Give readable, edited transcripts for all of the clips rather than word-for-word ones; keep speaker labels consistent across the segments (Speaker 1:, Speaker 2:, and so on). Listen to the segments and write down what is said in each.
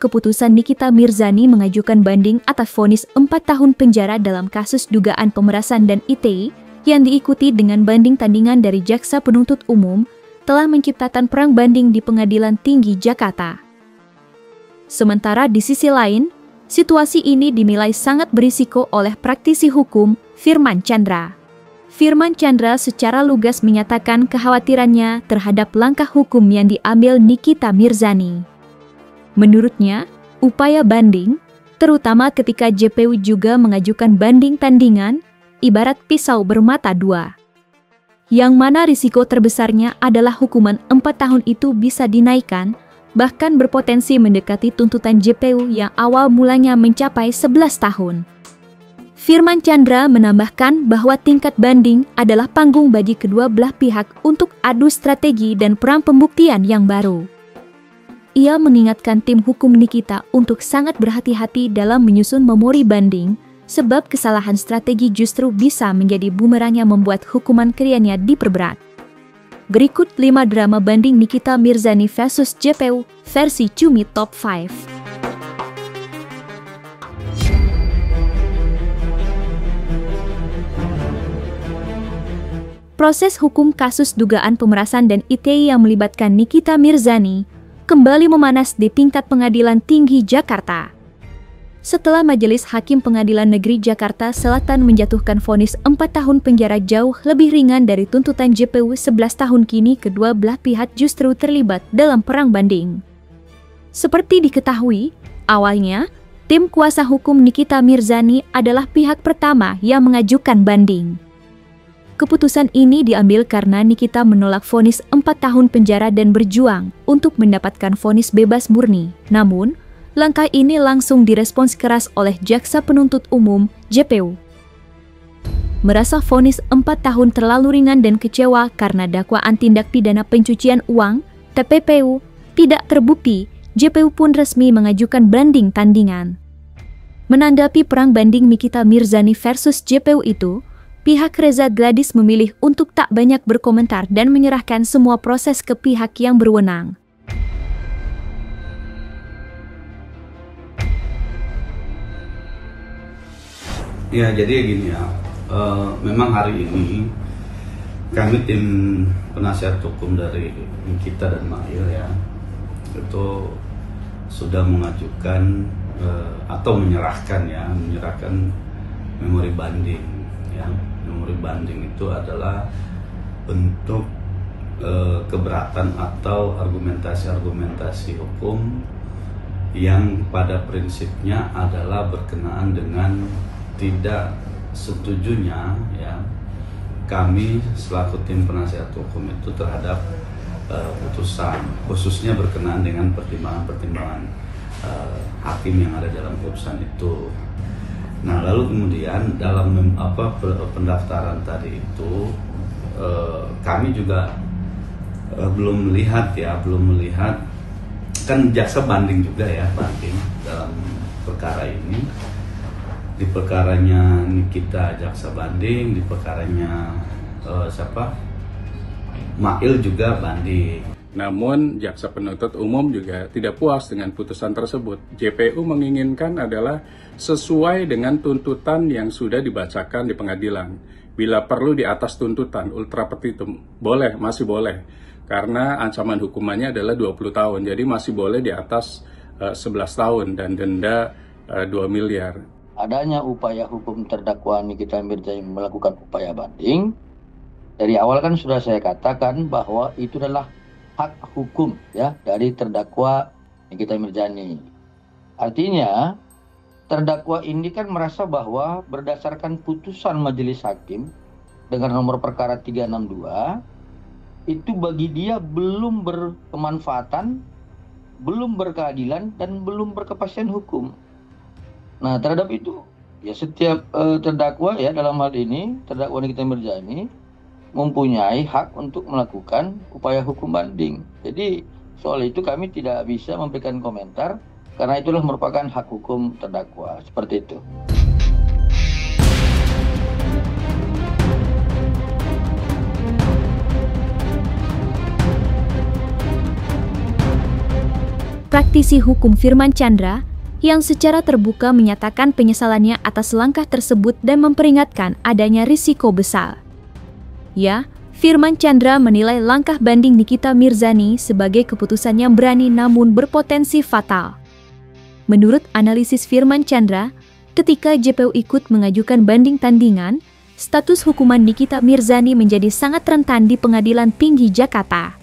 Speaker 1: keputusan Nikita Mirzani mengajukan banding atas vonis 4 tahun penjara dalam kasus dugaan pemerasan dan ITE yang diikuti dengan banding tandingan dari Jaksa Penuntut Umum telah menciptakan perang banding di Pengadilan Tinggi Jakarta. Sementara di sisi lain, situasi ini dinilai sangat berisiko oleh praktisi hukum Firman Chandra. Firman Chandra secara lugas menyatakan kekhawatirannya terhadap langkah hukum yang diambil Nikita Mirzani. Menurutnya, upaya banding, terutama ketika JPU juga mengajukan banding tandingan, ibarat pisau bermata dua. Yang mana risiko terbesarnya adalah hukuman 4 tahun itu bisa dinaikkan, bahkan berpotensi mendekati tuntutan JPU yang awal mulanya mencapai 11 tahun. Firman Chandra menambahkan bahwa tingkat banding adalah panggung bagi kedua belah pihak untuk adu strategi dan perang pembuktian yang baru. Ia mengingatkan tim hukum Nikita untuk sangat berhati-hati dalam menyusun memori banding, sebab kesalahan strategi justru bisa menjadi bumerang yang membuat hukuman kliennya diperberat. Berikut 5 drama banding Nikita Mirzani versus JPU versi Cumi Top 5. Proses hukum kasus dugaan pemerasan dan ITE yang melibatkan Nikita Mirzani kembali memanas di tingkat Pengadilan Tinggi Jakarta. Setelah Majelis Hakim Pengadilan Negeri Jakarta Selatan menjatuhkan vonis 4 tahun penjara jauh lebih ringan dari tuntutan JPU 11 tahun, kini kedua belah pihak justru terlibat dalam perang banding. Seperti diketahui, awalnya, tim kuasa hukum Nikita Mirzani adalah pihak pertama yang mengajukan banding. Keputusan ini diambil karena Nikita menolak vonis 4 tahun penjara dan berjuang untuk mendapatkan vonis bebas murni. Namun, langkah ini langsung direspons keras oleh Jaksa Penuntut Umum JPU. Merasa vonis 4 tahun terlalu ringan dan kecewa karena dakwaan tindak pidana pencucian uang (TPPU) tidak terbukti, JPU pun resmi mengajukan banding tandingan. Menanggapi perang banding Nikita Mirzani versus JPU itu, pihak Reza Gladys memilih untuk tak banyak berkomentar dan menyerahkan semua proses ke pihak yang berwenang.
Speaker 2: Ya, jadi gini ya, memang hari ini kami tim penasihat hukum dari Nikita dan Mail ya, itu sudah mengajukan atau menyerahkan memori banding. Ya, memori banding itu adalah bentuk keberatan atau argumentasi hukum yang pada prinsipnya adalah berkenaan dengan tidak setujunya ya kami selaku tim penasihat hukum itu terhadap putusan, khususnya berkenaan dengan pertimbangan-pertimbangan hakim yang ada dalam putusan itu. Nah, lalu kemudian dalam pendaftaran tadi itu kami juga belum melihat kan jaksa banding juga ya, banding dalam perkara ini. Di perkaranya Nikita jaksa banding, di perkaranya Mail juga banding.
Speaker 3: Namun jaksa penuntut umum juga tidak puas dengan putusan tersebut. JPU menginginkan adalah sesuai dengan tuntutan yang sudah dibacakan di pengadilan. Bila perlu di atas tuntutan ultra petitum, masih boleh. Karena ancaman hukumannya adalah 20 tahun, jadi masih boleh di atas 11 tahun dan denda 2 miliar.
Speaker 4: Adanya upaya hukum terdakwa Nikita Mirzani melakukan upaya banding, dari awal kan sudah saya katakan bahwa itu adalah hak hukum ya dari terdakwa Nikita Mirzani. Artinya terdakwa ini kan merasa bahwa berdasarkan putusan majelis hakim dengan nomor perkara 362 itu bagi dia belum berkemanfaatan, belum berkeadilan dan belum berkepastian hukum. Nah, terhadap itu ya setiap terdakwa ya dalam hal ini terdakwa Nikita Mirzani mempunyai hak untuk melakukan upaya hukum banding. Jadi soal itu kami tidak bisa memberikan komentar karena itulah merupakan hak hukum terdakwa, seperti itu.
Speaker 1: praktisi hukum Firman Chandra yang secara terbuka menyatakan penyesalannya atas langkah tersebut dan memperingatkan adanya risiko besar. Ya, Firman Chandra menilai langkah banding Nikita Mirzani sebagai keputusan yang berani namun berpotensi fatal. Menurut analisis Firman Chandra, ketika JPU ikut mengajukan banding tandingan, status hukuman Nikita Mirzani menjadi sangat rentan di Pengadilan Tinggi Jakarta.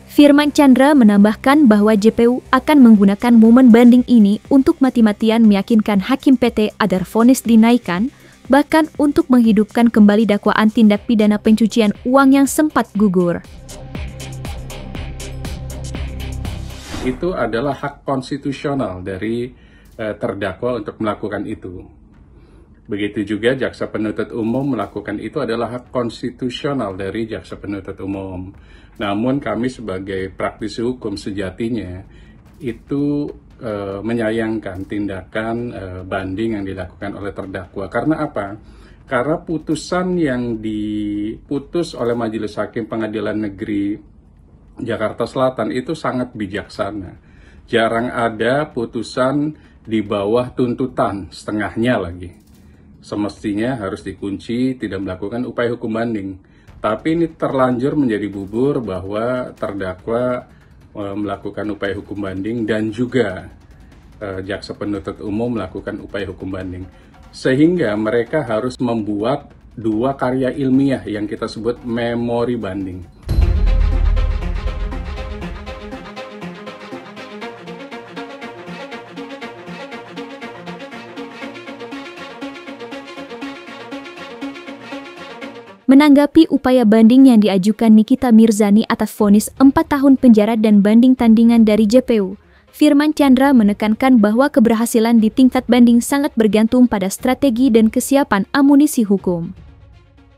Speaker 1: Firman Chandra menambahkan bahwa JPU akan menggunakan momen banding ini untuk mati-matian meyakinkan Hakim PT agar vonis dinaikkan, bahkan untuk menghidupkan kembali dakwaan tindak pidana pencucian uang yang sempat gugur.
Speaker 3: Itu adalah hak konstitusional dari terdakwa untuk melakukan itu. Begitu juga jaksa penuntut umum melakukan itu adalah hak konstitusional dari jaksa penuntut umum. Namun kami sebagai praktisi hukum sejatinya itu menyayangkan tindakan banding yang dilakukan oleh terdakwa. Karena apa? Karena putusan yang diputus oleh Majelis Hakim Pengadilan Negeri Jakarta Selatan itu sangat bijaksana. Jarang ada putusan di bawah tuntutan, setengahnya lagi. Semestinya harus dikunci, tidak melakukan upaya hukum banding. Tapi ini terlanjur menjadi bubur bahwa terdakwa melakukan upaya hukum banding dan juga jaksa penuntut umum melakukan upaya hukum banding. Sehingga mereka harus membuat dua karya ilmiah yang kita sebut memori banding.
Speaker 1: Menanggapi upaya banding yang diajukan Nikita Mirzani atas vonis 4 tahun penjara dan banding tandingan dari JPU, Firman Chandra menekankan bahwa keberhasilan di tingkat banding sangat bergantung pada strategi dan kesiapan amunisi hukum.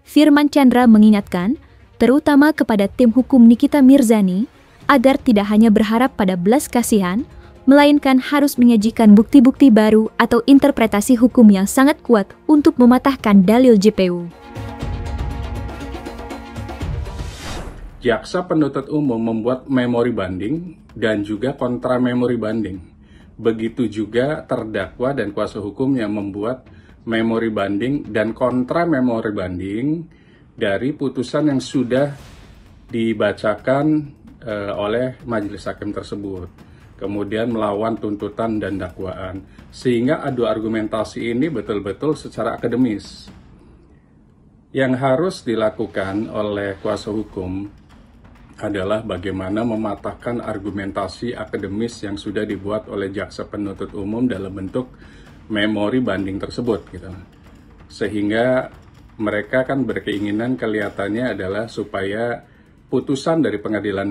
Speaker 1: Firman Chandra mengingatkan, terutama kepada tim hukum Nikita Mirzani, agar tidak hanya berharap pada belas kasihan, melainkan harus menyajikan bukti-bukti baru atau interpretasi hukum yang sangat kuat untuk mematahkan dalil JPU.
Speaker 3: Jaksa penuntut umum membuat memori banding dan juga kontra memori banding. Begitu juga terdakwa dan kuasa hukumnya membuat memori banding dan kontra memori banding dari putusan yang sudah dibacakan oleh majelis hakim tersebut. Kemudian melawan tuntutan dan dakwaan. Sehingga adu argumentasi ini betul-betul secara akademis. Yang harus dilakukan oleh kuasa hukum adalah bagaimana mematahkan argumentasi akademis yang sudah dibuat oleh jaksa penuntut umum dalam bentuk memori banding tersebut, gitu. Sehingga mereka kan berkeinginan kelihatannya adalah supaya putusan dari pengadilan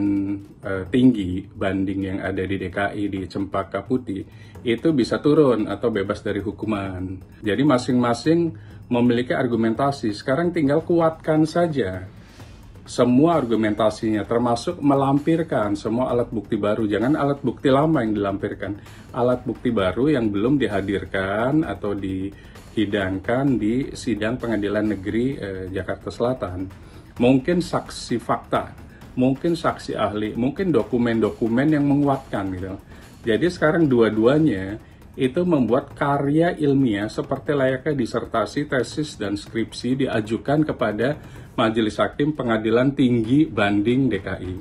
Speaker 3: tinggi banding yang ada di DKI di Cempaka Putih itu bisa turun atau bebas dari hukuman. Jadi masing-masing memiliki argumentasi. Sekarang tinggal kuatkan saja semua argumentasinya, termasuk melampirkan semua alat bukti baru. Jangan alat bukti lama yang dilampirkan, alat bukti baru yang belum dihadirkan atau dihidangkan di sidang Pengadilan Negeri Jakarta Selatan. Mungkin saksi fakta, mungkin saksi ahli, mungkin dokumen-dokumen yang menguatkan, gitu. Jadi sekarang dua-duanya itu membuat karya ilmiah seperti layaknya disertasi, tesis, dan skripsi diajukan kepada Majelis Hakim Pengadilan Tinggi Banding DKI.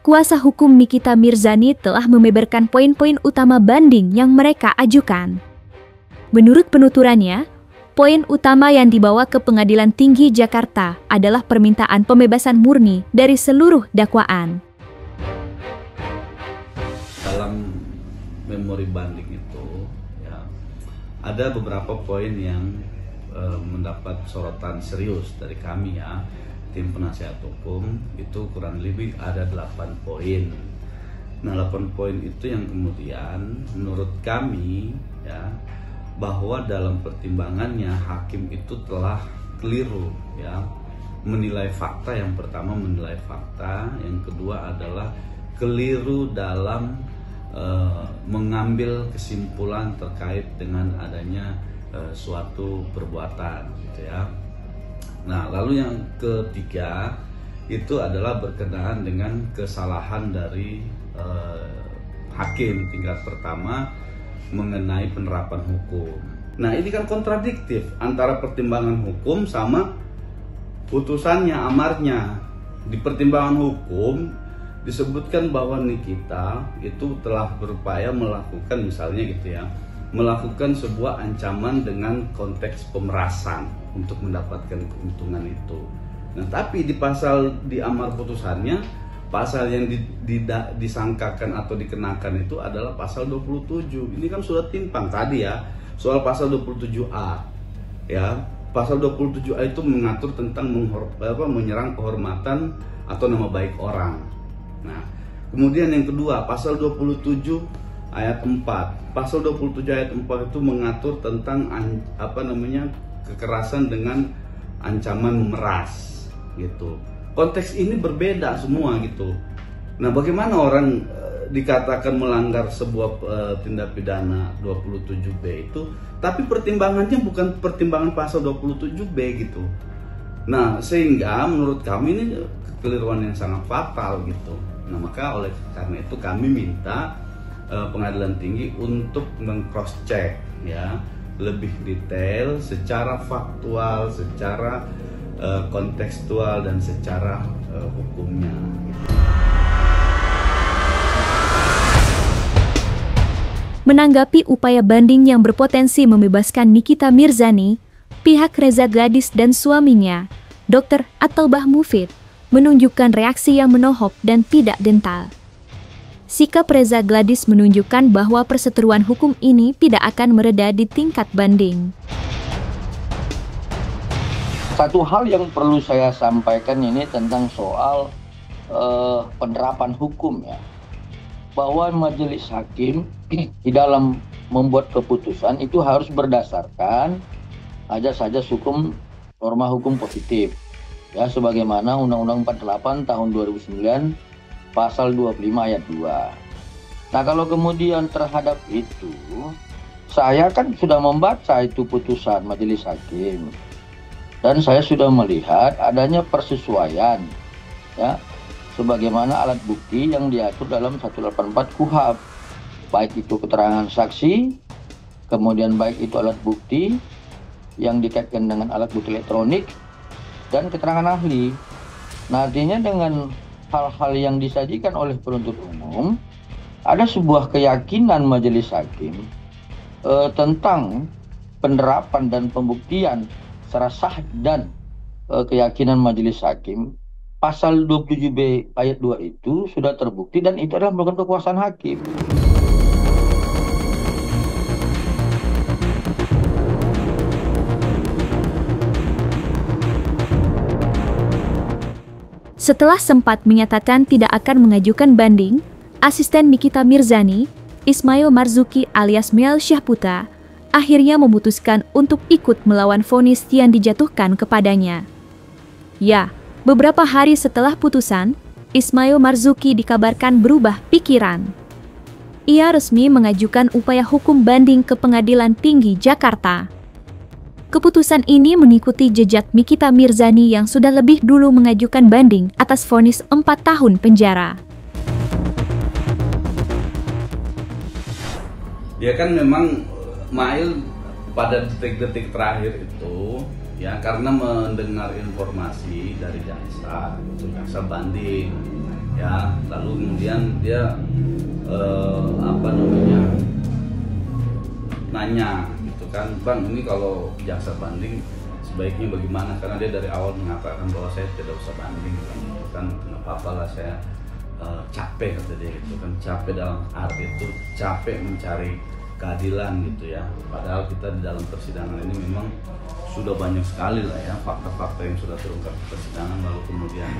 Speaker 1: Kuasa hukum Nikita Mirzani telah membeberkan poin-poin utama banding yang mereka ajukan. Menurut penuturannya, poin utama yang dibawa ke Pengadilan Tinggi Jakarta adalah permintaan pembebasan murni dari seluruh dakwaan.
Speaker 2: Dalam memori banding itu, ya, ada beberapa poin yang mendapat sorotan serius dari kami, ya, tim penasihat hukum. Itu kurang lebih ada 8 poin. Nah, 8 poin itu yang kemudian menurut kami, ya, bahwa dalam pertimbangannya hakim itu telah keliru, ya, menilai fakta. Yang pertama menilai fakta, yang kedua adalah keliru dalam mengambil kesimpulan terkait dengan adanya suatu perbuatan gitu ya. Nah, lalu yang ketiga itu adalah berkenaan dengan kesalahan dari hakim tingkat pertama mengenai penerapan hukum. Nah, ini kan kontradiktif antara pertimbangan hukum sama putusannya, amarnya. Di pertimbangan hukum disebutkan bahwa Nikita itu telah berupaya melakukan, misalnya gitu ya, melakukan sebuah ancaman dengan konteks pemerasan untuk mendapatkan keuntungan itu. Nah, tapi di amar putusannya, pasal yang disangkakan atau dikenakan itu adalah pasal 27. Ini kan sudah timpang tadi ya, soal pasal 27A. Ya, pasal 27A itu mengatur tentang menyerang kehormatan atau nama baik orang. Nah, kemudian yang kedua, pasal 27 ayat 4. Pasal 27 ayat 4 itu mengatur tentang kekerasan dengan ancaman memeras gitu. Konteks ini berbeda semua gitu. Nah, bagaimana orang dikatakan melanggar sebuah tindak pidana 27B itu, tapi pertimbangannya bukan pertimbangan pasal 27B gitu. Nah, sehingga menurut kami ini kekeliruan yang sangat fatal gitu. Nah, maka oleh karena itu kami minta Pengadilan Tinggi untuk meng-cross check ya, lebih detail secara faktual, secara kontekstual dan secara hukumnya.
Speaker 1: Menanggapi upaya banding yang berpotensi membebaskan Nikita Mirzani, pihak Reza Gladys dan suaminya, Dr. Atalbah Mufid, menunjukkan reaksi yang menohok dan tidak gental. Sikap Reza Gladys menunjukkan bahwa perseteruan hukum ini tidak akan mereda di tingkat banding.
Speaker 4: Satu hal yang perlu saya sampaikan ini tentang soal penerapan hukum ya, bahwa majelis hakim di dalam membuat keputusan itu harus berdasarkan ajas-ajas hukum, norma hukum positif ya, sebagaimana Undang-Undang 48 tahun 2009 pasal 25 ayat 2. Nah, kalau kemudian terhadap itu, saya kan sudah membaca itu putusan majelis hakim, dan saya sudah melihat adanya persesuaian ya, sebagaimana alat bukti yang diatur dalam 184 KUHP, baik itu keterangan saksi, kemudian baik itu alat bukti yang dikaitkan dengan alat bukti elektronik, dan keterangan ahli. Nah, artinya dengan hal-hal yang disajikan oleh penuntut umum, ada sebuah keyakinan majelis hakim tentang penerapan dan pembuktian secara sah, dan keyakinan majelis hakim pasal 27B ayat 2 itu sudah terbukti dan itu adalah merupakan kekuasaan hakim.
Speaker 1: Setelah sempat menyatakan tidak akan mengajukan banding, asisten Nikita Mirzani, Ismail Marzuki alias Miel Syahputra, akhirnya memutuskan untuk ikut melawan vonis yang dijatuhkan kepadanya. Ya, beberapa hari setelah putusan, Ismail Marzuki dikabarkan berubah pikiran. Ia resmi mengajukan upaya hukum banding ke Pengadilan Tinggi Jakarta. Keputusan ini mengikuti jejak Nikita Mirzani yang sudah lebih dulu mengajukan banding atas vonis 4 tahun penjara.
Speaker 2: Ya kan memang Mail pada detik-detik terakhir itu ya, karena mendengar informasi dari jaksa banding ya, lalu kemudian dia nanya gitu kan, Bang, ini kalau jaksa banding sebaiknya bagaimana, karena dia dari awal mengatakan bahwa saya tidak usah banding kan, nggak apa-apa lah, saya capek, kata dia gitu kan, capek dalam arti itu capek mencari keadilan gitu ya. Padahal kita di dalam persidangan ini memang sudah banyak sekali lah ya fakta-fakta yang sudah terungkap di persidangan, lalu kemudian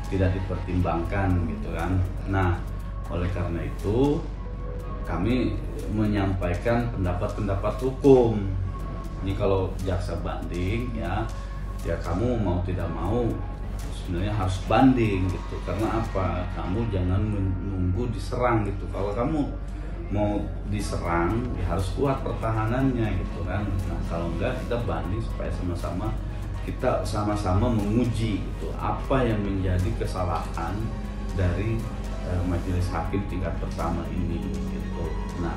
Speaker 2: tidak dipertimbangkan gitu kan. Nah, oleh karena itu kami menyampaikan pendapat-pendapat hukum. Ini kalau jaksa banding ya kamu mau tidak mau sebenarnya harus banding gitu. Karena apa? Kamu jangan menunggu diserang gitu. Kalau kamu mau diserang ya harus kuat pertahanannya gitu kan. Nah kalau enggak kita banding supaya sama-sama menguji gitu apa yang menjadi kesalahan dari majelis hakim tingkat pertama ini gitu. Nah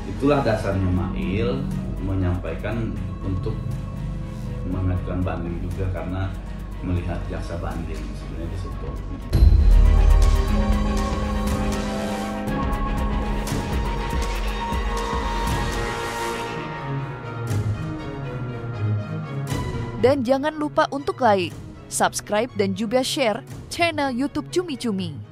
Speaker 2: itulah dasarnya Mail menyampaikan untuk mengajukan banding juga karena melihat jaksa banding sebenarnya di situ.
Speaker 5: Dan jangan lupa untuk like, subscribe dan juga share channel YouTube Cumi Cumi.